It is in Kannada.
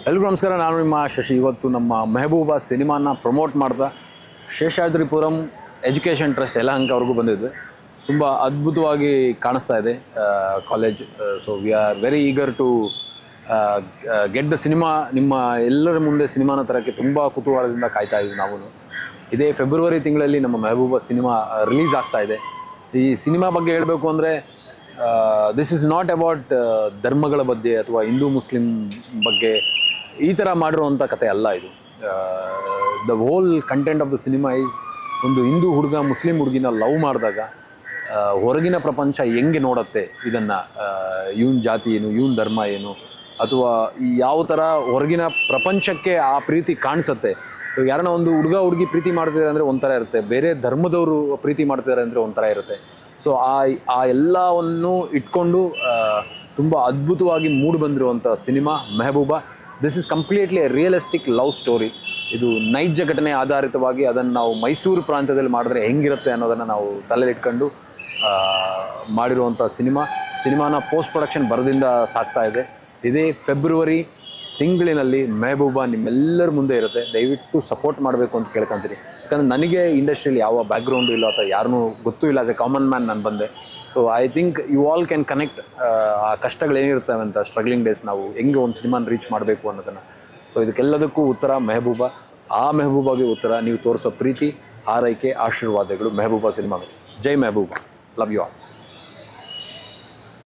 ಎಲ್ರಿಗೂ ನಮಸ್ಕಾರ. ನಾನು ನಿಮ್ಮ ಶಶಿ. ಇವತ್ತು ನಮ್ಮ ಮೆಹಬೂಬಾ ಸಿನಿಮಾನ ಪ್ರಮೋಟ್ ಮಾಡ್ತಾ ಶೇಷಾದ್ರಿಪುರಂ ಎಜುಕೇಷನ್ ಟ್ರಸ್ಟ್ ಯಲಹಂಕವರೆಗೂ ಬಂದಿದ್ದೆ. ತುಂಬ ಅದ್ಭುತವಾಗಿ ಕಾಣಿಸ್ತಾ ಇದೆ college. So we are very eager to get the cinema. ನಿಮ್ಮ ಎಲ್ಲರ ಮುಂದೆ ಸಿನಿಮಾನ ತರೋಕ್ಕೆ ತುಂಬ ಕುತೂಹಲದಿಂದ ಕಾಯ್ತಾ ಇದ್ದೀವಿ ನಾವು. ಇದೇ ಫೆಬ್ರವರಿ ತಿಂಗಳಲ್ಲಿ ನಮ್ಮ ಮೆಹಬೂಬಾ ಸಿನಿಮಾ ರಿಲೀಸ್ ಆಗ್ತಾ ಇದೆ. ಈ ಸಿನಿಮಾ ಬಗ್ಗೆ ಹೇಳಬೇಕು ಅಂದರೆ ದಿಸ್ ಇಸ್ ನಾಟ್ ಅಬೌಟ್ ಧರ್ಮಗಳ ಬಗ್ಗೆ ಅಥವಾ ಹಿಂದೂ ಮುಸ್ಲಿಂ ಬಗ್ಗೆ ಈ ಥರ ಮಾಡಿರುವಂಥ ಕತೆ ಅಲ್ಲ ಇದು. The whole content of the cinema is ಒಂದು ಹಿಂದೂ ಹುಡುಗ ಮುಸ್ಲಿಂ ಹುಡುಗಿನ ಲವ್ ಮಾಡಿದಾಗ ಹೊರಗಿನ ಪ್ರಪಂಚ ಹೆಂಗೆ ನೋಡುತ್ತೆ ಇದನ್ನು, ಇವನ್ ಜಾತಿ ಏನು, ಇವನ್ ಧರ್ಮ ಏನು, ಅಥವಾ ಯಾವ ಥರ ಹೊರಗಿನ ಪ್ರಪಂಚಕ್ಕೆ ಆ ಪ್ರೀತಿ ಕಾಣಿಸುತ್ತೆ. ಯಾರನ್ನ ಒಂದು ಹುಡುಗ ಹುಡುಗಿ ಪ್ರೀತಿ ಮಾಡ್ತಿದ್ದಾರೆ ಅಂದರೆ ಒಂಥರ ಇರುತ್ತೆ, ಬೇರೆ ಧರ್ಮದವರು ಪ್ರೀತಿ ಮಾಡ್ತಿದ್ದಾರೆ ಅಂದರೆ ಒಂಥರ ಇರುತ್ತೆ. ಸೊ ಆ ಎಲ್ಲವನ್ನು ಇಟ್ಕೊಂಡು ತುಂಬ ಅದ್ಭುತವಾಗಿ ಮೂಡಿ ಬಂದಿರುವಂಥ cinema Mehbooba. This is completely A realistic love story. ಇದು ನೈಜ ಘಟನೆ ಆಧಾರಿತವಾಗಿ ಅದನ್ನು ನಾವು ಮೈಸೂರು ಪ್ರಾಂತ್ಯದಲ್ಲಿ ಮಾಡಿದ್ರೆ ಹೆಂಗಿರುತ್ತೆ ಅನ್ನೋದನ್ನು ನಾವು ತಲೆಯಲ್ಲಿಟ್ಕೊಂಡು ಮಾಡಿರುವಂಥ ಸಿನಿಮಾನ ಪೋಸ್ಟ್ ಪ್ರೊಡಕ್ಷನ್ ಬರದಿಂದ ಸಾಗ್ತಾ ಇದೆ. ಇದೇ ಫೆಬ್ರವರಿ ತಿಂಗಳಿನಲ್ಲಿ ಮೆಹಬೂಬಾ ನಿಮ್ಮೆಲ್ಲರ ಮುಂದೆ ಇರುತ್ತೆ. ದಯವಿಟ್ಟು ಸಪೋರ್ಟ್ ಮಾಡಬೇಕು ಅಂತ ಕೇಳ್ಕೊತೀನಿ. ಯಾಕಂದರೆ ನನಗೆ ಇಂಡಸ್ಟ್ರಿಯಲ್ಲಿ ಯಾವ ಬ್ಯಾಕ್ಗ್ರೌಂಡು ಇಲ್ಲ ಅಥವಾ ಯಾರನ್ನೂ ಗೊತ್ತೂ ಇಲ್ಲ. ಆಸ್ ಎ ಕಾಮನ್ ಮ್ಯಾನ್ ನಾನು ಬಂದೆ. So I think you all can connect ಆ ಕಷ್ಟಗಳೇನಿರ್ತವೆ ಅಂತ, ಸ್ಟ್ರಗ್ಲಿಂಗ್ ಡೇಸ್, ನಾವು ಹೆಂಗೆ ಒಂದು ಸಿನಿಮಾನ ರೀಚ್ ಮಾಡಬೇಕು ಅನ್ನೋದನ್ನು. ಸೊ ಇದಕ್ಕೆಲ್ಲದಕ್ಕೂ ಉತ್ತರ ಮೆಹಬೂಬಾ. ಆ ಮೆಹಬೂಬಾಗೆ ಉತ್ತರ ನೀವು ತೋರಿಸೋ ಪ್ರೀತಿ, ಆರೈಕೆ, ಆಶೀರ್ವಾದಗಳು ಮೆಹಬೂಬಾ ಸಿನಿಮಾಗೆ. ಜೈ ಮೆಹಬೂಬಾ. Love you all.